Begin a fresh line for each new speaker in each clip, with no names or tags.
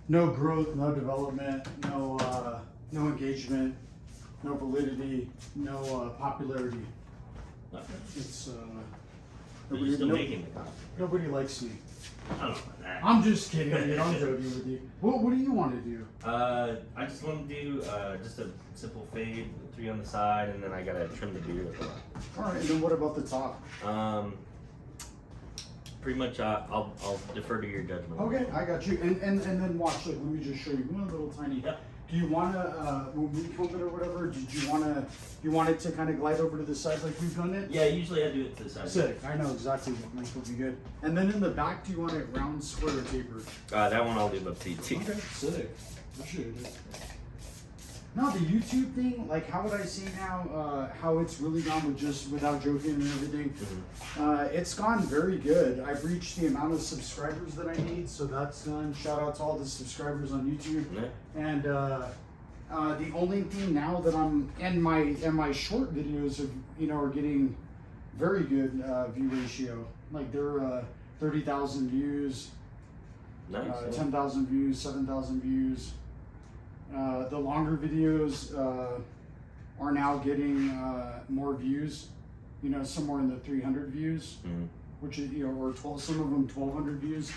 no growth, no development, no engagement, no validity, no popularity.
Okay.
It's
But you're still making the content.
nobody likes me.
I don't know about that.
I'm just kidding. I'm joking with you. What do you want to do?
I just want to do just a simple fade, 3 on the side, and then I gotta trim the beard a lot.
All right, and then what about the top?
Pretty much, I'll defer to your judgment.
Okay, I got you. And then watch. Like, let me just show you one little tiny.
Yep.
Do you want to when we film it or whatever? Did you want it to kind of glide over to the side like we've done it?
Yeah, usually I do it to the side.
Sick. I know exactly what length would be good. And then in the back, do you want it round, square, or tapered?
That one I'll leave up to you too.
Okay, sick. Appreciate it. No, the YouTube thing, like how would I say now, how it's really gone with just without joking and everything. It's gone very good. I've reached the amount of subscribers that I need, so that's done. Shout out to all the subscribers on YouTube.
Yeah.
And the only thing now that I'm and my short videos are getting very good view ratio. Like they're 30,000 views,
Nice.
10,000 views, 7,000 views. The longer videos are now getting more views, somewhere in the 300 views, which is, or 12, some of them 1,200 views.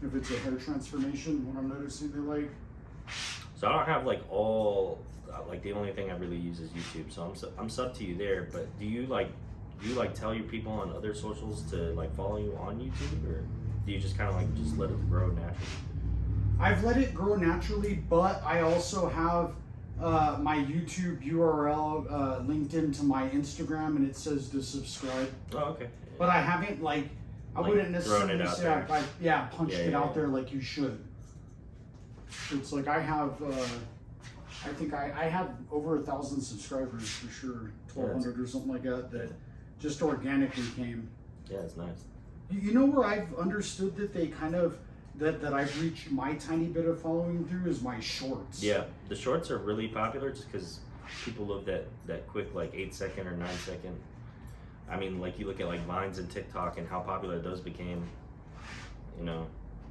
If it's a hair transformation, what I'm noticing they like.
So I don't have like all like the only thing I really use is YouTube. So I'm sub to you there. But do you tell your people on other socials to like follow you on YouTube, or do you just kind of just let it grow naturally?
I've let it grow naturally, but I also have my YouTube URL linked into my Instagram, and it says to subscribe.
Oh, okay.
But I haven't I wouldn't necessarily say punched it out there like you should. It's like I have, I think I have over 1,000 subscribers for sure, 1,200 or something like that just organically came.
Yeah, it's nice.
You know where I've understood that they kind of that I've reached my tiny bit of following through is my shorts.
Yeah, the shorts are really popular just because people love that quick 8-second or 9-second. I mean, like you look at Vines and TikTok and how popular those became.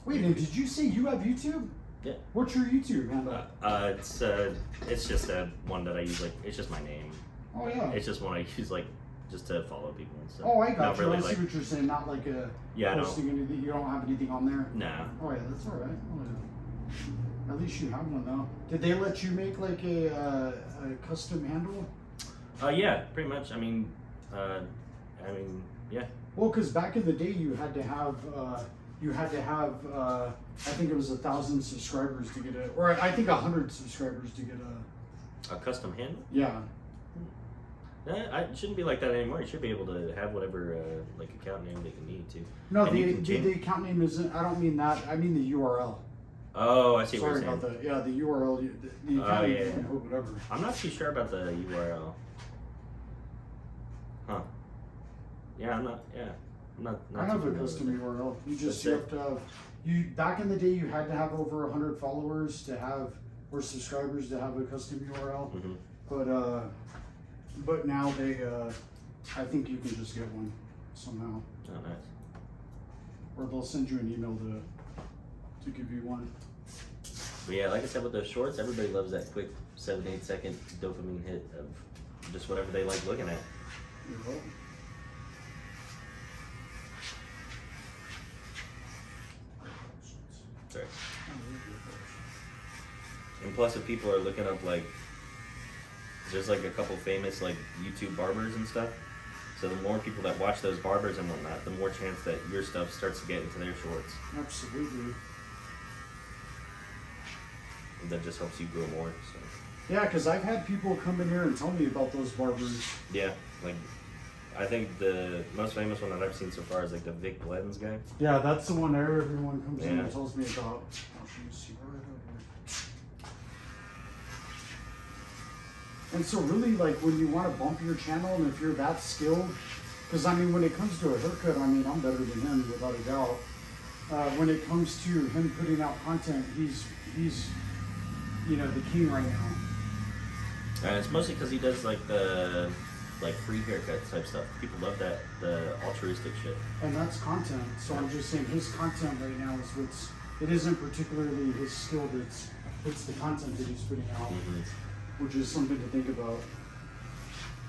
Wait, and did you say you have YouTube?
Yeah.
What's your YouTube handle?
It's just one that I use. It's just my name.
Oh yeah.
It's just one I use just to follow people and stuff.
Oh, I got
Not
you.
really,
I see what you're saying. Not like a posting anything. You don't have anything on there.
Nah.
Oh yeah, that's all right. Oh, yeah. At least you have one though. Did they let you make a custom handle?
Yeah, pretty much. I mean, yeah.
Well, because back in the day, you had to have I think it was 1,000 subscribers to get or I think 100 subscribers to get
a custom handle.
Yeah.
It shouldn't be like that anymore. You should be able to have whatever account name that you need to.
No, the account name isn't. I don't mean that. I mean the URL.
Oh, I see.
Sorry about that. Yeah, the URL. The account name. Yeah. Whatever.
I'm not too sure about the URL. Huh. Yeah, I'm not. Yeah, I'm not.
I have a custom URL. You have to have. Back in the day, you had to have over 100 followers to have or subscribers to have a custom URL.
Mm-hmm.
But now I think you can just get one somehow.
Oh, nice.
Or they'll send you an email to give you one.
But yeah, like I said with those shorts, everybody loves that quick 7-8 second dopamine hit of just whatever they like looking at.
You're welcome.
Sorry. And plus, if people are looking up there's a couple famous YouTube barbers and stuff. So the more people that watch those barbers and whatnot, the more chance that your stuff starts to get into their shorts.
Absolutely.
And that just helps you grow more. So.
Yeah, because I've had people come in here and tell me about those barbers.
Yeah, I think the most famous one that I've seen so far is the Vic Blends guy.
Yeah, that's the one everyone comes in and tells me about. I'll see right over here. And so really, when you want to bump your channel, and if you're that skilled, because when it comes to a haircut, I'm better than him without a doubt. When it comes to him putting out content, he's the king right now.
It's mostly because he does the free haircut type stuff. People love the altruistic shit.
And that's content. So I'm just saying his content right now is it isn't particularly his skill it's the content that he's putting out, which is something to think about.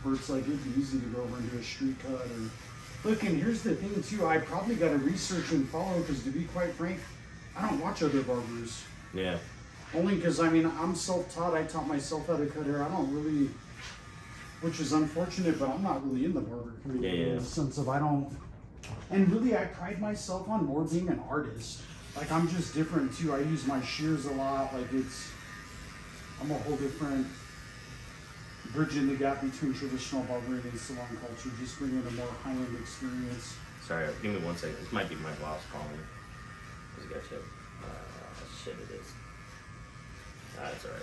Where it's like, it'd be easy to go over and do a street cut or... Look, and here's the thing too, I probably got to research and follow, because to be quite frank, I don't watch other barbers.
Yeah.
Only because, I mean, I'm self-taught, I taught myself how to cut hair, I don't really... Which is unfortunate, but I'm not really in the barber community in the sense of I don't... And really, I pride myself on more being an artist. Like, I'm just different too, I use my shears a lot, like I'm a whole different... bridging the gap between traditional barbering and salon culture, just bringing a more high-end experience.
Sorry, give me 1 second. This might be my boss calling. Cause I got shit. Shit, it is. That's alright.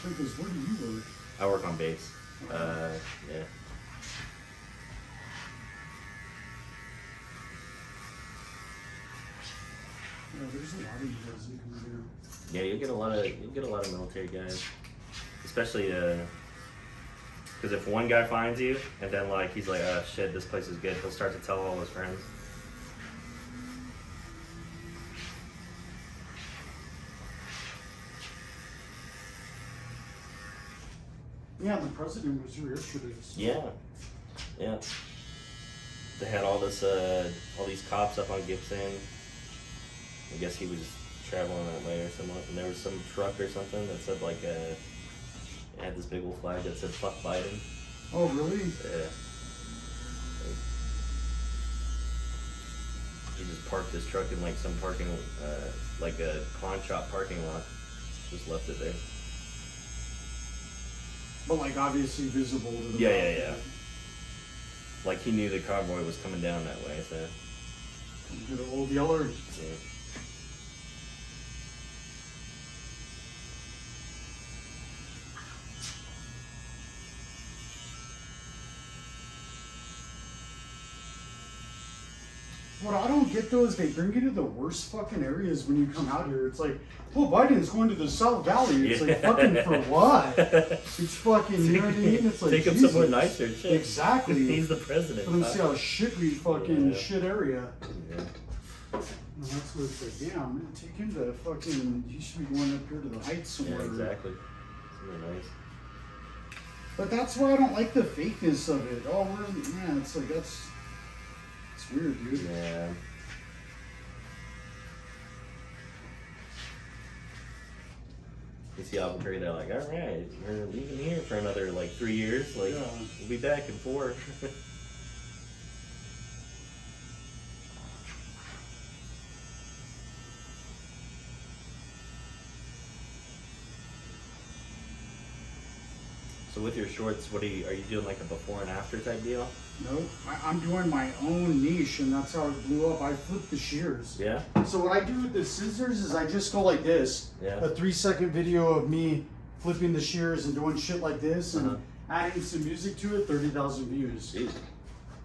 Because where do you work?
I work on base. Yeah.
Yeah, there's a lot of you guys that come here.
Yeah, you'll get a lot of military guys. Especially, because if one guy finds you, and then like he's like, oh shit, this place is good, he'll start to tell all his friends.
Yeah, the president was here yesterday. So.
Yeah. They had all these cops up on Gibson. I guess he was traveling that way or something, and there was some truck or something that said like it had this big old flag that said "fuck Biden."
Oh, really?
Yeah. He just parked his truck in like some parking, like a pawn shop parking lot. Just left it there.
But like obviously visible to the
Yeah. Like he knew the convoy was coming down that way, so.
Good old Yeller.
Yeah.
What I don't get though is they bring you to the worst fucking areas when you come out here. It's like, oh, Biden's going to the South Valley. It's like, fucking for what? It's fucking, you know what I mean? It's like,
take him
Jesus.
somewhere nicer. Shit.
Exactly.
He's the president.
Let them see how shit we fucking
Yeah.
shit area.
Yeah.
And that's what it's like, damn, man, take him to fucking, you should be going up here to the Heights somewhere.
Yeah, exactly. Somewhere nice.
But that's why I don't like the fakeness of it. Oh, man, it's like, it's weird, dude.
Yeah. You see Albuquerque, they're like, alright, we're leaving here for another like 3 years. Like,
Yeah.
we'll be back in 4. So with your shorts, are you doing like a before and after type deal?
No, I'm doing my own niche, and that's how it blew up. I flip the shears.
Yeah?
So what I do with the scissors is I just go like this.
Yeah.
A 3-second video of me flipping the shears and doing shit like this, and
Uh-huh.
adding some music to it. 30,000 views.
Jeez.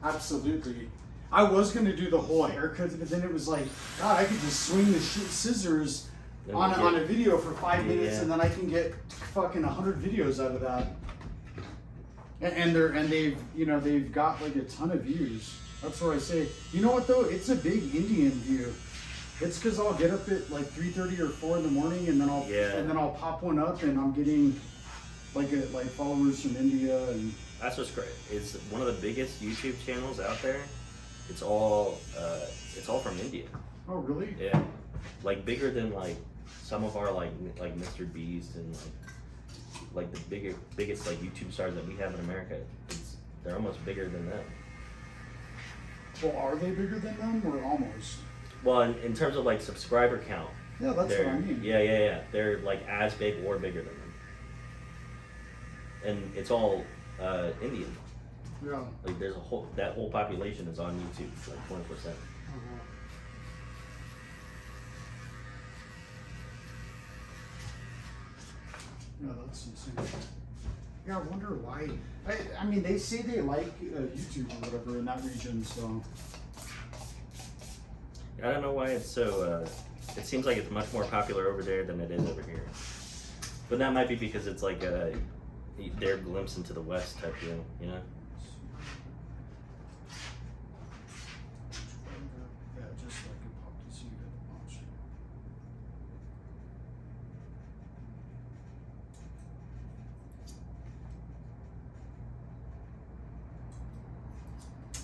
Absolutely. I was gonna do the whole haircut, but then it was like, God, I could just swing the scissors
Then
on
we
on
get-
a video for 5 minutes,
Yeah.
and then I can get fucking 100 videos out of that. And they've got like a ton of views. That's where I say, you know what though? It's a big Indian view. It's because I'll get up at like 3:30 or 4 in the morning, and then I'll pop one up, and I'm getting like followers from India and.
That's what's great. It's one of the biggest YouTube channels out there. It's all from India.
Oh really?
Yeah, like bigger than like some of our like Mr. Beast and like the biggest like YouTube stars that we have in America. They're almost bigger than them.
Well, are they bigger than them or almost?
Well, in terms of like subscriber count.
Yeah, that's what I mean.
Yeah. They're like as big or bigger than them. And it's all Indian.
Yeah.
Like there's that whole population is on YouTube, like 20%.
Yeah, that's insane. Yeah, I wonder why. I mean, they say they like YouTube or whatever in that region, so.
I don't know why it's so. It seems like it's much more popular over there than it is over here. But that might be because it's like their glimpse into the West type deal, you know?
Yeah, just like it popped to see that.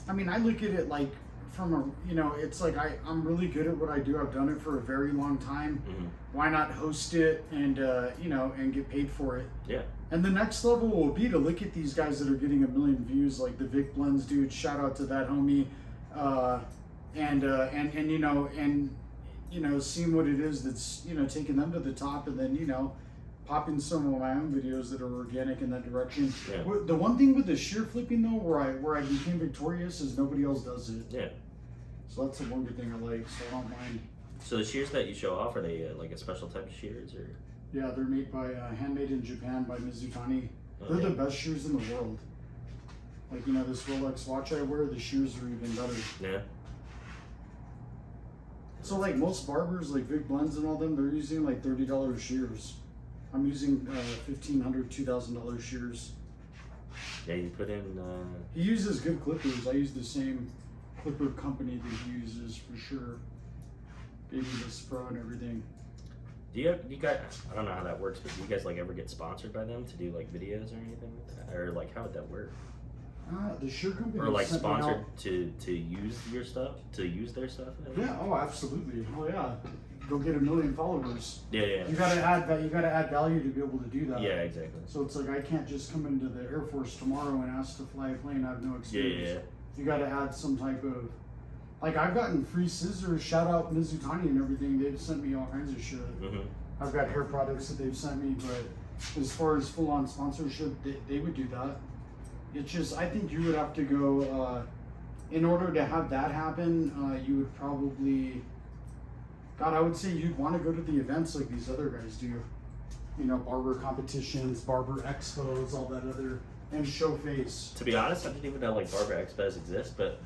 I mean, I look at it like from a, you know, it's like I'm really good at what I do. I've done it for a very long time.
Mm-hmm.
Why not host it and, you know, and get paid for it?
Yeah.
And the next level will be to look at these guys that are getting 1 million views, like the Vic Blends dude. Shout out to that homie. And you know, seeing what it is that's, you know, taking them to the top, and then, you know, popping some of my own videos that are organic in that direction.
Yeah.
The one thing with the shear flipping though, where I became victorious, is nobody else does it.
Yeah.
So that's the one good thing I like. So I don't mind.
So the shears that you show off, are they like a special type of shears, or?
Yeah, they're made by handmade in Japan by Mizutani.
Oh,
They're
yeah.
the best shears in the world. Like, you know, this Rolex watch I wear, the shears are even better.
Yeah.
So like most barbers, like Vic Blends and all them, they're using like $30 shears. I'm using $1,500, $2,000 shears.
Yeah, you put in.
He uses good clippers. I use the same clipper company that he uses for sure. Baby this Pro and everything.
Do you guys? I don't know how that works, but do you guys like ever get sponsored by them to do like videos or anything like that, or like how would that work?
The shear company.
Or like
sent me
sponsored
out-
to use your stuff, to use their stuff?
Yeah. Oh, absolutely. Oh yeah. Go get 1 million followers.
Yeah, yeah.
You gotta add that. You gotta add value to be able to do that.
Yeah, exactly.
So it's like I can't just come into the Air Force tomorrow and ask to fly a plane. I have no experience.
Yeah, yeah.
You got to add some type of, like, I've gotten free scissors. Shout out Mizutani and everything. They've sent me all kinds of shit.
Mm-hmm.
I've got hair products that they've sent me, but as far as full on sponsorship, they would do that. It's just, I think you would have to go, in order to have that happen, you would probably, God, I would say you'd want to go to the events like these other guys do. You know, barber competitions, barber expos, all that other, and show face.
To be honest, I didn't even know like barber expos exist, but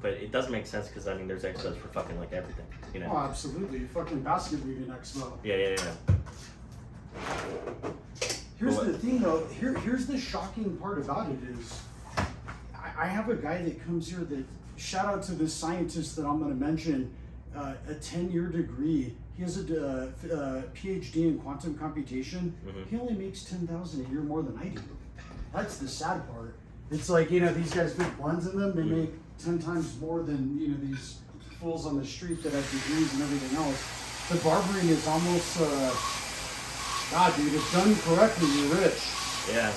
it does make sense because I mean there's expos for fucking like everything, you know.
Oh, absolutely. Fucking basket weaving expo.
Yeah.
Here's
But
the thing though, here's the shocking part about it is, I have a guy that comes here that, shout out to this scientist that I'm gonna mention, a 10-year degree. He has a PhD in quantum computation.
Mm-hmm.
He only makes $10,000 a year more than I do. That's the sad part. It's like, you know, these guys Vic Blends in them, they make 10 times more than, you know, these fools on the street that have degrees and everything else. The barbering is almost, God, dude, if done correctly, you're rich.
Yeah.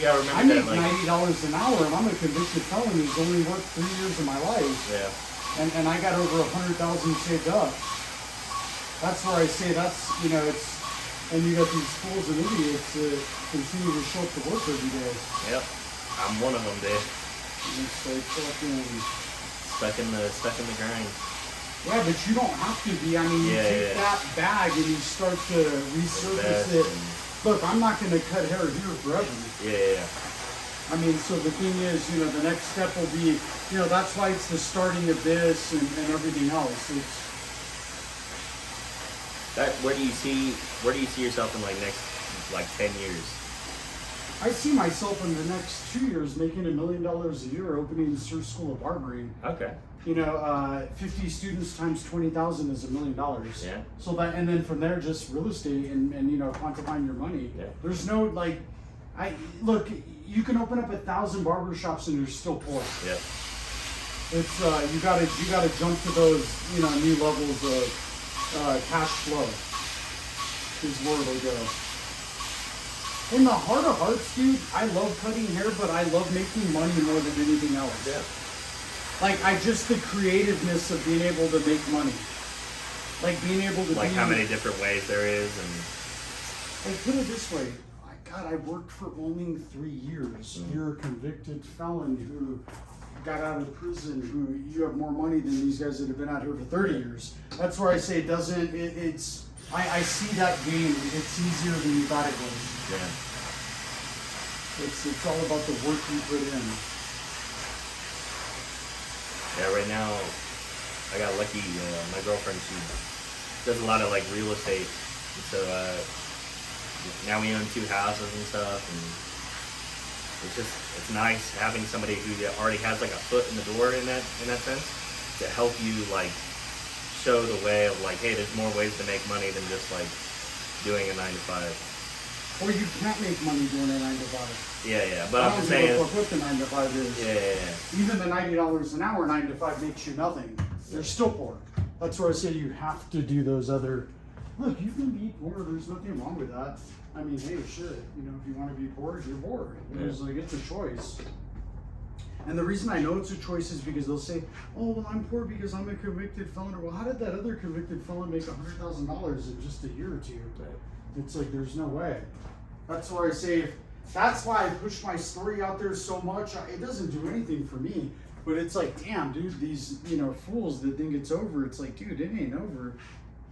You gotta
I
remember
make
that, like,
$90 an hour, and I'm a convicted felon who's only worked 3 years of my life,
yeah.
and I got over 100,000 saved up. That's where I say that's, you know, it's, and you got these fools and idiots that continue to show up to work every day.
Yep. I'm one of them, dude.
And it's like fucking.
Stuck in the grind.
Yeah, but you don't have to be. I mean, you take that bag and you start to resurface it. Look, I'm not going to cut hair here forever.
Yeah.
I mean, so the thing is, you know, the next step will be, you know, that's why it's the starting of this and everything else. It's
That where do you see yourself in like 10 years?
I see myself in the next 2 years making $1 million a year opening Sir School of Barbering.
Okay.
You know, 50 students times 20,000 is $1 million.
Yeah.
So that, and then from there, just real estate and you know, quantifying your money.
Yeah.
There's no like, look, you can open up 1,000 barber shops and you're still poor.
Yeah.
It's you gotta jump to those, you know, new levels of cash flow. Is where it'll go. In the heart of hearts, dude, I love cutting hair, but I love making money more than anything else.
Yeah.
Like, the creativeness of being able to make money. Like, being able to
Like how many different ways there is, and
like, put it this way. God, I worked for only 3 years.
Mm-hmm.
You're a convicted felon who got out of prison, who you have more money than these guys that have been out here for 30 years. That's where I say I see that game. It's easier than you thought it was.
yeah.
It's all about the work you put in.
Yeah, right now, I got lucky. My girlfriend, she does a lot of like real estate. So now we own 2 houses and stuff, and it's nice having somebody who already has like a foot in the door in that sense to help you like show the way of like, hey, there's more ways to make money than just like doing a 9 to 5.
Or you can't make money doing a 9 to 5.
Yeah, but
I
I'm
don't
just
give
saying.
a fuck what the 9 to 5 is.
Yeah.
Even the $90 an hour 9 to 5 makes you nothing. You're still poor. That's where I say you have to do those other. Look, you can be poor. There's nothing wrong with that. I mean, hey, shit. You know, if you want to be poor, you're poor. It's like it's a choice. And the reason I know it's a choice is because they'll say, "Oh, well, I'm poor because I'm a convicted felon." Well, how did that other convicted felon make $100,000 in just a year or two?
Right.
It's like there's no way. That's where I say. That's why I push my story out there so much. It doesn't do anything for me. But it's like, damn, dude, these, fools that think it's over. It's like, dude, it ain't over.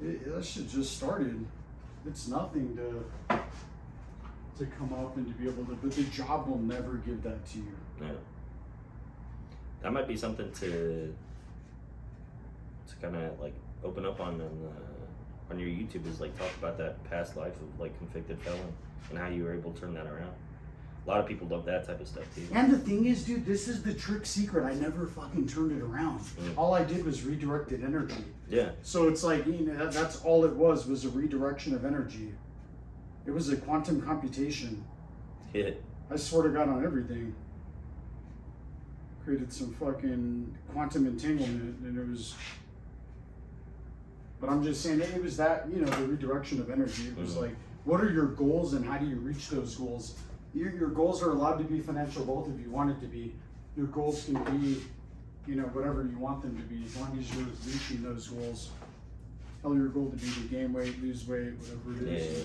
That shit just started. It's nothing to come up and to be able to, but the job will never give that to you.
No. That might be something to kind of like open up on your YouTube, is like talk about that past life of like convicted felon and how you were able to turn that around. A lot of people love that type of stuff too.
And the thing is, dude, this is the trick secret. I never fucking turned it around. All I did was redirected energy.
Yeah.
So it's like, that's all it was a redirection of energy. It was a quantum computation.
Yeah.
I swear to God on everything. Created some fucking quantum entanglement, and it was. But I'm just saying, it was that, the redirection of energy. It was like, what are your goals and how do you reach those goals? Your goals are allowed to be financial both if you want it to be. Your goals can be, whatever you want them to be, as long as you're reaching those goals. Tell your goal to be to gain weight, lose weight, whatever it is.
Yeah.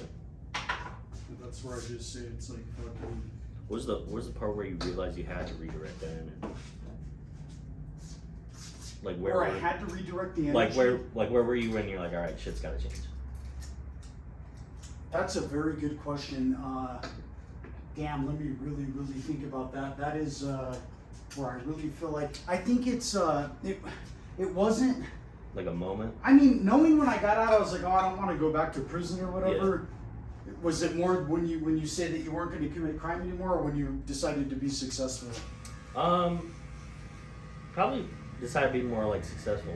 But that's where I just say it's like fucking.
Where's the part where you realized you had to redirect that energy? Like where
I had to redirect the energy.
Where were you when you're like, all right, shit's gotta change?
That's a very good question. Damn, let me really, really think about that. That is where I really feel like, I think it's it wasn't
like a moment.
I mean, knowing when I got out, I was like, oh, I don't want to go back to prison or whatever. Yeah. Was it more when you said that you weren't going to commit crime anymore, or when you decided to be successful?
Probably decided to be more like successful.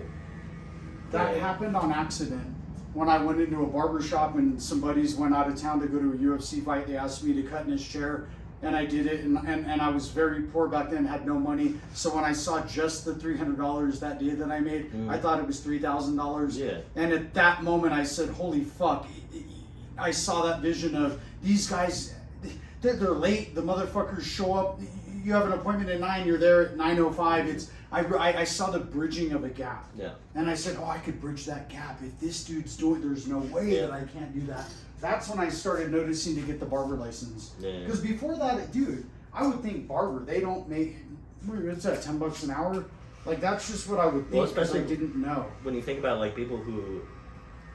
That happened on accident. When I went into a barber shop and some buddies went out of town to go to a UFC fight, they asked me to cut in his chair, and I did it. And I was very poor back then, had no money. So when I saw just the $300 that day that I made, I thought it was $3,000.
Yeah.
And at that moment, I said, "Holy fuck!" I saw that vision of these guys. They're late. The motherfuckers show up. You have an appointment at 9. You're there at 9:05. I saw the bridging of a gap.
Yeah.
And I said, oh, I could bridge that gap. If this dude's doing it, there's no way that I can't do that. That's when I started noticing to get the barber license. Because before that, dude, I would think barber, they don't make, what's that, $10 an hour? Like, that's just what I would think, because I didn't know.
When you think about, like, people who,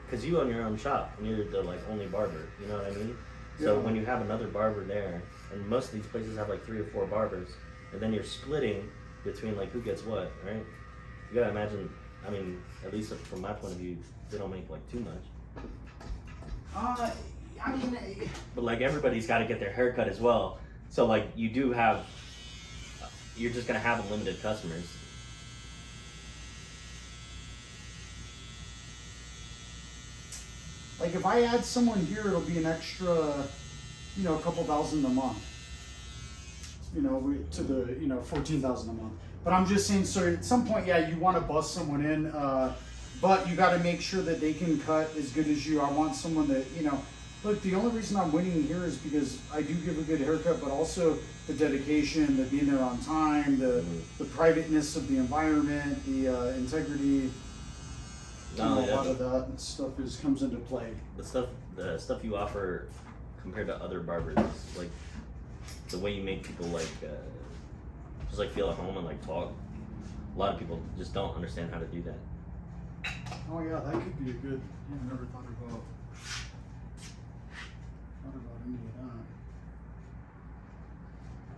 because you own your own shop, and you're the, like, only barber, you know what I mean? So when you have another barber there, and most of these places have, like, 3 or 4 barbers, and then you're splitting between, like, who gets what, right? You gotta imagine, I mean, at least from my point of view, they don't make, like, too much.
I mean...
But, like, everybody's gotta get their hair cut as well. So, like, you do have... You're just gonna have unlimited customers.
Like, if I add someone here, it'll be an extra, a couple thousand a month. To the, 14,000 a month. But I'm just saying, so at some point, you want to bust someone in, but you got to make sure that they can cut as good as you. I want someone that, look, the only reason I'm winning here is because I do give a good haircut, but also the dedication, the being there on time, the privateness of the environment, the integrity. A lot of that stuff comes into play.
The stuff you offer compared to other barbers, like the way you make people just like feel at home and like talk. A lot of people just don't understand how to do that.
Oh yeah, that could be a good. I never thought about any of that.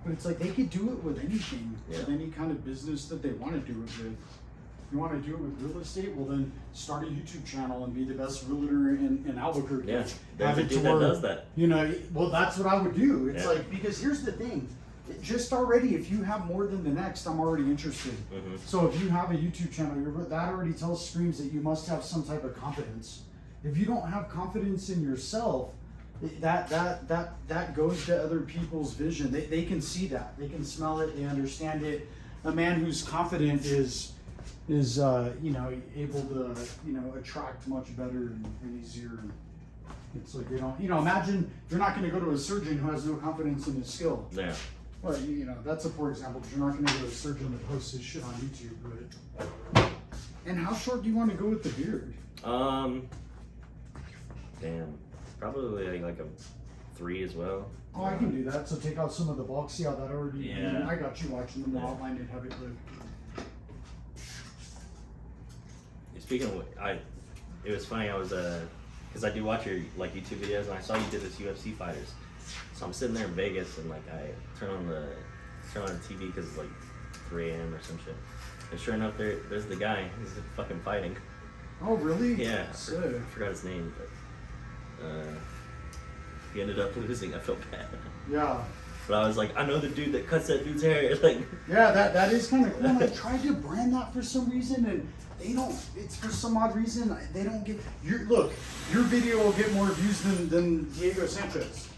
But it's like they could do it with anything, with any kind of business that they want to do it with. If you want to do it with real estate, well then start a YouTube channel and be the best realtor in Albuquerque.
Yeah, there's a dude that does that.
Well that's what I would do. It's like, because here's the thing. Just already, if you have more than the next, I'm already interested. So if you have a YouTube channel, that already screams that you must have some type of confidence. If you don't have confidence in yourself, that goes to other people's vision. They can see that. They can smell it. They understand it. A man who's confident is you know, able to, you know, attract much better and easier. It's like they don't, you know, imagine you're not going to go to a surgeon who has no confidence in his skill.
Yeah.
Well, you know, that's a poor example because you're not going to go to a surgeon that posts his shit on YouTube. But and how short do you want to go with the beard?
Damn, probably like a 3 as well.
Oh, I can do that. So take out some of the bulk. See how that already.
Yeah.
I got you watching them. We'll outline it, have it look.
Speaking of, it was funny. I was because I do watch your like YouTube videos, and I saw you did this UFC fighters. So I'm sitting there in Vegas, and like I turn on the TV because it's like 3 a.m. or some shit. And sure enough, there's the guy. He's fucking fighting.
Oh, really?
Yeah.
Sick.
I forgot his name, but he ended up losing. I felt bad.
Yeah.
But I was like, I know the dude that cuts that dude's hair. Like.
Yeah, that is kind of cool. And I tried to brand that for some reason, and they don't. It's for some odd reason they don't get. Look, your video will get more views than Diego Sanchez.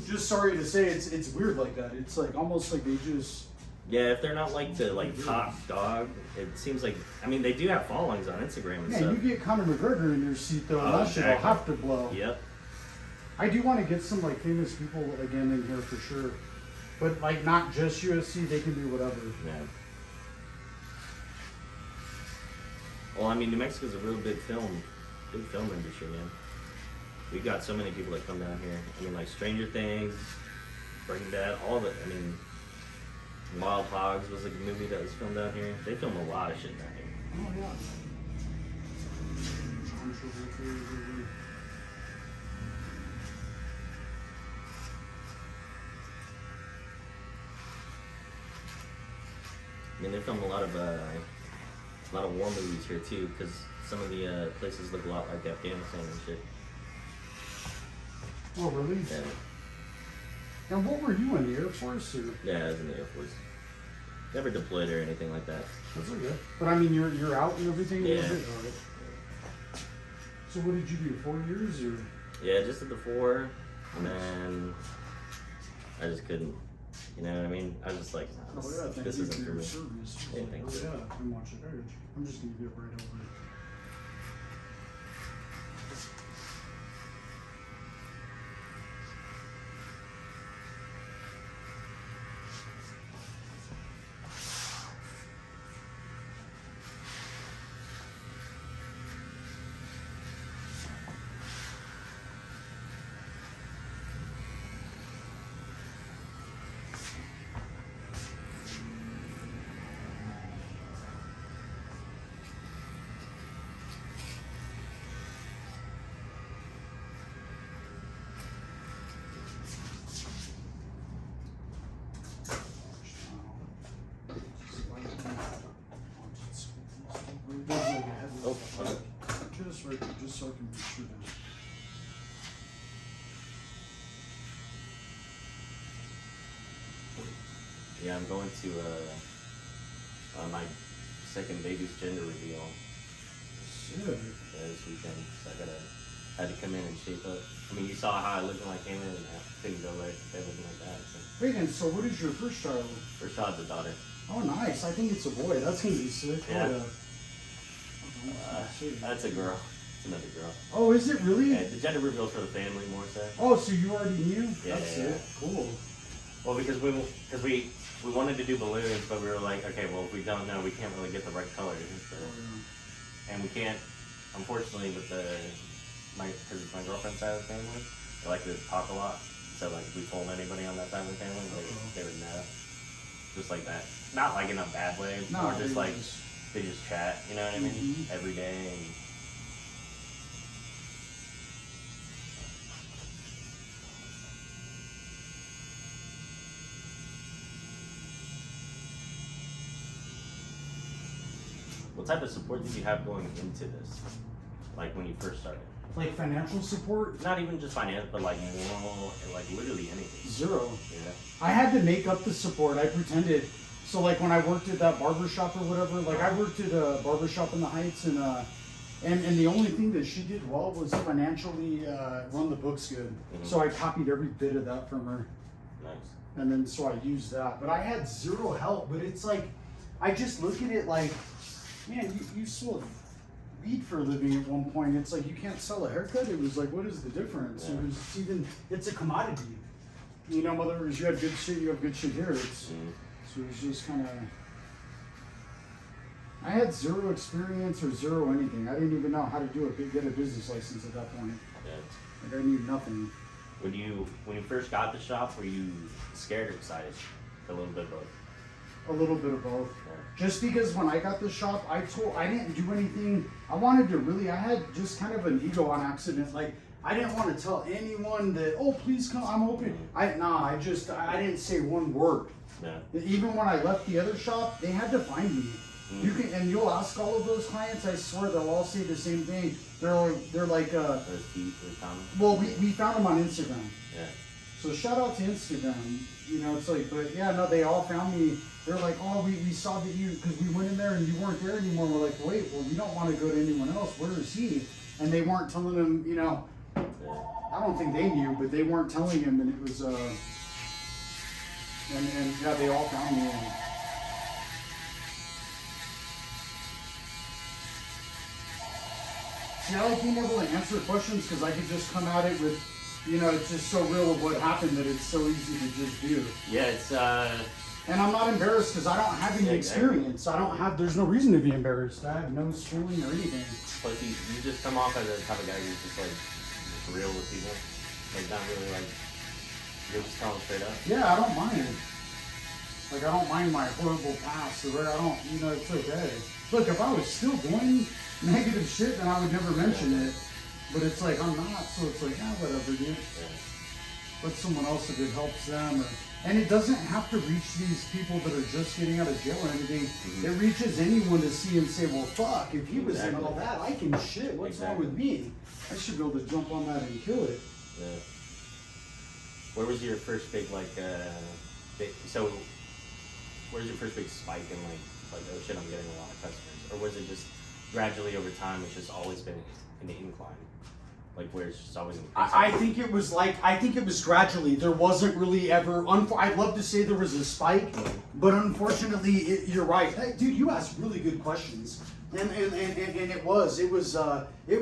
Just sorry to say, it's weird like that. It's like almost like they just.
Yeah, if they're not like the top dog, it seems like, I mean, they do have followings on Instagram and
Yeah,
stuff.
you get Conor McGregor in your seat though, and that shit will have to blow.
Yep.
I do want to get some like famous people again in here for sure, but like not just UFC. They can do whatever.
Yeah. Well, I mean, New Mexico's a real big film industry, man. We've got so many people that come down here. I mean, like Stranger Things, Breaking Bad, all of it. I mean, Wild Hogs was a movie that was filmed down here. They film a lot of shit down here.
Oh yeah.
I mean, they film a lot of war movies here too, because some of the places look a lot like Afghanistan and shit.
Oh really?
Yeah.
And what were you in the Air Force or?
Yeah, I was in the Air Force. Never deployed or anything like that.
That's okay. But I mean, you're out and everything.
Yeah.
Right. So what did you do? 4 years or?
Yeah, just did the 4, and then I just couldn't. You know what I mean? I was just like, nah, this isn't for me.
Yeah, thank you. Yeah, I'm watching Edge. I'm just gonna get right over it.
Oh, okay.
Just right there, just so I can be sure that.
Yeah, I'm going to my second baby's gender reveal this weekend. So I had to come in and shape up. I mean, you saw how I looked when I came in, and I couldn't go right looking like that. So.
Wait, and so what is your first child?
First child's a daughter.
Oh, nice. I think it's a boy. That's gonna be sick.
Yeah.
Oh,
That's a girl. It's another girl.
oh, is it really?
Yeah, the gender reveal's for the family more so.
Oh, so you already knew?
Yeah,
That's
yeah.
it. Cool.
Well, because we wanted to do balloons, but we were like, okay, well, if we don't know, we can't really get the right colors. So. And we can't, unfortunately, with because it's my girlfriend's side of the family, they like to talk a lot. So, like, if we told anybody on that side of the family, they would know. Just like that. Not like in a bad way,
No,
more just like, they just chat, you know what I mean? Every day. And, what type of support did you have going into this? Like when you first started?
Like financial support?
Not even just finance, but like moral, like literally anything.
Zero.
Yeah.
I had to make up the support. I pretended. So like when I worked at that barber shop or whatever, like I worked at a barber shop in the Heights, and And the only thing that she did well was financially run the books good. So I copied every bit of that from her.
Nice.
And then so I used that. But I had zero help. But it's like, I just look at it like, man, you sold weed for a living at one point. It's like, you can't sell a haircut. It was like, what is the difference?
Yeah.
It was even, it's a commodity. You know, whether it was you had good shit, you have good shit here. It's, so it was just kind of, I had zero experience or zero anything. I didn't even know how to get a business license at that point.
Yeah.
Like I knew nothing.
When you first got the shop, were you scared or excited? A little bit of both.
A little bit of both.
Yeah.
Just because when I got the shop, I didn't do anything. I wanted to I had just kind of an ego on accident. Like I didn't want to tell anyone that, oh, please come, I'm open. I didn't say one word.
Yeah.
Even when I left the other shop, they had to find me. You can, and you'll ask all of those clients. I swear they'll all say the same thing. They're like, well, we found them on Instagram.
Yeah.
So shout out to Instagram. You know, it's like, but yeah, no, they all found me. They're like, oh, we saw that because we went in there and you weren't there anymore. We're like, wait, well, you don't want to go to anyone else. Where is he? And they weren't telling him, you know.
Yeah.
I don't think they knew, but they weren't telling him, and it was, and yeah, they all found me. See, I like being able to answer questions because I could just come at it with, you know, it's just so real of what happened that it's so easy to just do.
Yeah, it's
And I'm not embarrassed because I don't have any experience. There's no reason to be embarrassed. I have no schooling or anything.
Plus, you just come off as a type of guy who's just like real with people, like not really like you're just telling straight up.
Yeah, I don't mind. Like I don't mind my horrible past. Or I don't, you know, it's okay. Look, if I was still doing negative shit, then I would never mention it. But it's like I'm not, so it's like, yeah, whatever, dude.
Yeah.
Let someone else if it helps them. And it doesn't have to reach these people that are just getting out of jail or anything. It reaches anyone to see and say, well, fuck, if he was in all that, I can shit. What's wrong with me? I should be able to jump on that and kill it.
Yeah. Where was your first big, like, so where's your first big spike in, like, oh shit, I'm getting a lot of customers? Or was it just gradually over time, it's just always been an incline? Like where it's just always increasing?
I think it was gradually. There wasn't really ever, I'd love to say there was a spike, but unfortunately, you're right. Hey, dude, you asked really good questions. And it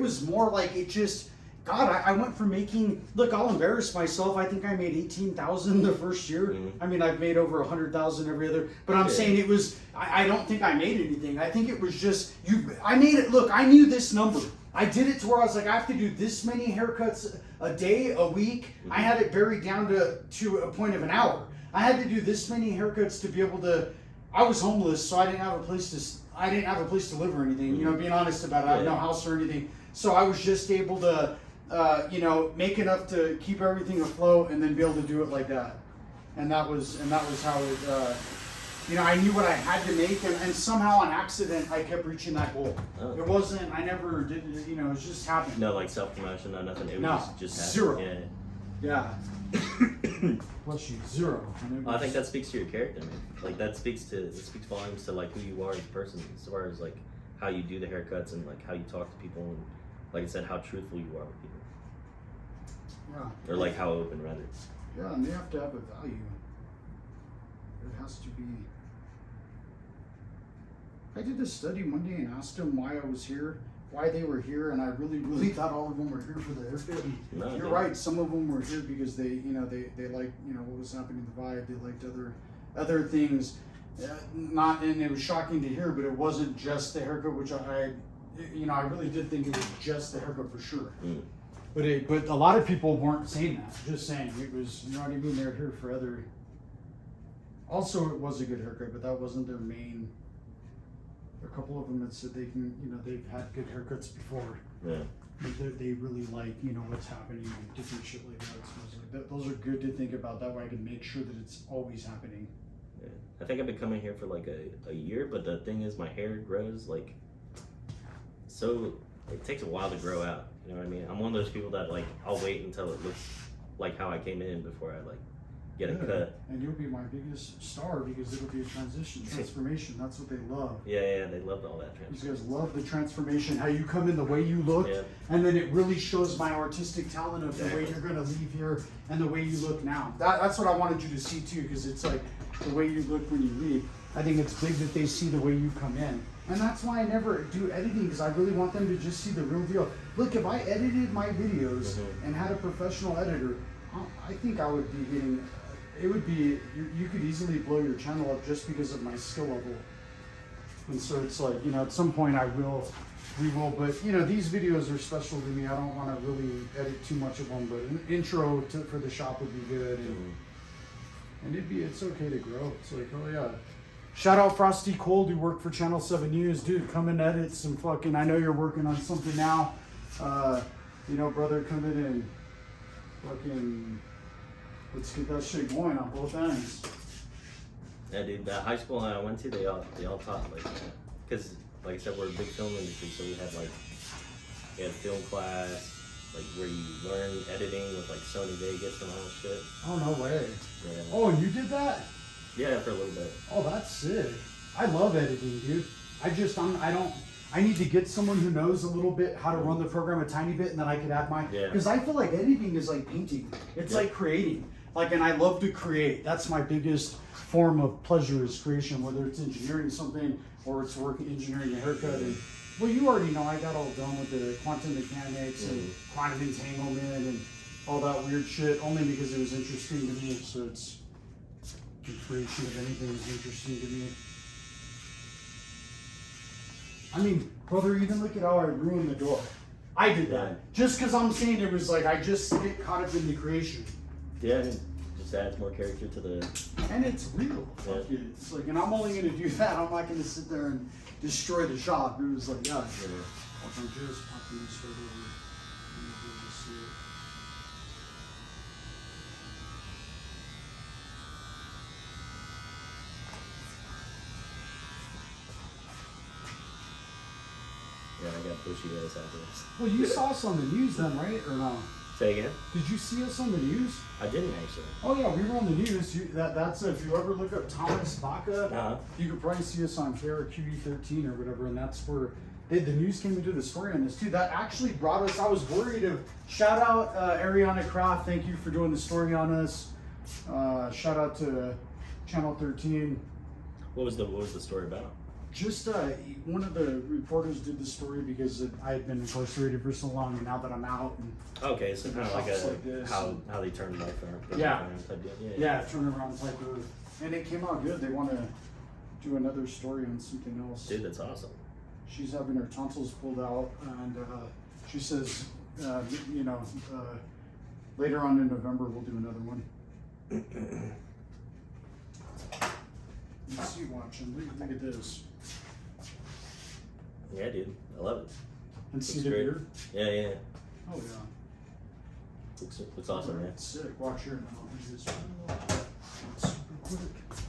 was more like it just, God, I went from making, look, I'll embarrass myself. I think I made 18,000 the first year. I mean, I've made over 100,000 every other, but I'm saying it was, I don't think I made anything. I think it was just, I made it, look, I knew this number. I did it to where I was like, I have to do this many haircuts a day, a week. I had it buried down to a point of an hour. I had to do this many haircuts to be able to, I was homeless, so I didn't have a place to live or anything, you know, being honest about it. I had no house or anything. So I was just able to, you know, make enough to keep everything afloat and then be able to do it like that. And that was how it, you know, I knew what I had to make, and somehow on accident I kept reaching that goal. Oh. It wasn't, I never did, you know, it just happened.
No, like self-promotion, no nothing. It was just
zero.
Yeah.
Plus you, zero.
Well, I think that speaks to your character, man. Like that speaks volumes to like who you are as a person, as far as like how you do the haircuts and like how you talk to people, and like I said, how truthful you are with people. Yeah. Or like how open, rather.
Yeah, and they have to have a value. It has to be. I did a study one day and asked them why I was here, why they were here, and I really thought all of them were here for the haircut. No, you're right. Some of them were here because they, you know, they liked, you know, what was happening in the vibe. They liked other things. And it was shocking to hear, but it wasn't just the haircut, which I really did think it was just the haircut for sure. But a lot of people weren't saying that. Just saying it was, you know what I mean. They're here for other. Also, it was a good haircut, but that wasn't their main. A couple of them had said they can, you know, they've had good haircuts before. Yeah. But they really like, you know, what's happening and different shit like that. So like those are good to think about. That way I can make sure that it's always happening.
Yeah. I think I've been coming here for like a year, but the thing is my hair grows like, so it takes a while to grow out. You know what I mean? I'm one of those people that like, I'll wait until it looks like how I came in before I like get a cut.
And you'll be my biggest star because it'll be a transformation. That's what they love.
Yeah, they loved all that
These
transformation.
guys love the transformation, how you come in, the way you look, and then it really shows my artistic talent of the way you're gonna leave here and the way you look now. That's what I wanted you to see too, because it's like the way you look when you leave. I think it's big that they see the way you come in. And that's why I never do editing, because I really want them to just see the real deal. Look, if I edited my videos and had a professional editor, I think I would be getting, it would be, you could easily blow your channel up just because of my skill level. And so it's like, you know, at some point we will, but you know, these videos are special to me. I don't want to really edit too much of them, but an intro for the shop would be good. And it's okay to grow. It's like, oh yeah. Shout out Frosty Cold, who worked for Channel 7 News. Dude, come and edit some fucking, I know you're working on something now. You know, brother, come in and fucking, let's get that shit going on both ends.
Yeah, dude, that high school I went to, they all taught, like, because, like I said, we're a big film industry, so we had film class, like, where you learn editing with, like, Sony Vegas and all that shit.
Oh, no way.
Yeah.
Oh, and you did that?
Yeah, for a little bit.
Oh, that's sick. I love editing, dude. I need to get someone who knows a little bit how to run the program a tiny bit, and then I could add mine.
Yeah.
Because I feel like editing is like painting. It's like creating. Like, and I love to create. That's my biggest form of pleasure is creation, whether it's engineering something or it's engineering a haircut. And well, you already know I got all done with the quantum mechanics and quantum entanglement and all that weird shit, only because it was interesting to me. So it's the creation of anything is interesting to me. I mean, brother, even look at how I ruined the door. I did that. Just because I'm saying it was like, I just get caught up in the creation.
Yeah, it just adds more character to the...
And it's real. Fuck it. It's like, and I'm only going to do that. I'm not going to sit there and destroy the shop. It was like, yeah. I'm just popping this right over. Let me be able to see it.
Yeah, I got pushy ass afterwards.
Well, you saw us on the news then, right? Or no?
Say again?
Did you see us on the news?
I didn't actually.
Oh yeah, we were on the news. That's if you ever look up Thomas Baca, you could probably see us on KRQE13 or whatever, and that's where the news came to do the story on this too. That actually brought us. I was worried of. Shout out Ariana Croft. Thank you for doing the story on us. Shout out to Channel 13.
What was the story about?
Just one of the reporters did the story because I had been incarcerated for so long, and now that I'm out, and
okay, so kind of like
this,
how they turned life around.
Yeah, turn around type of, and it came out good. They want to do another story on something else.
Dude, that's awesome.
She's having her tonsils pulled out, and she says, later on in November we'll do another one. Let's see, watching. Look at this.
Yeah, dude, I love it.
And see the beard?
Yeah.
Oh yeah.
Looks awesome, man.
Sick. Watch here now. Super quick.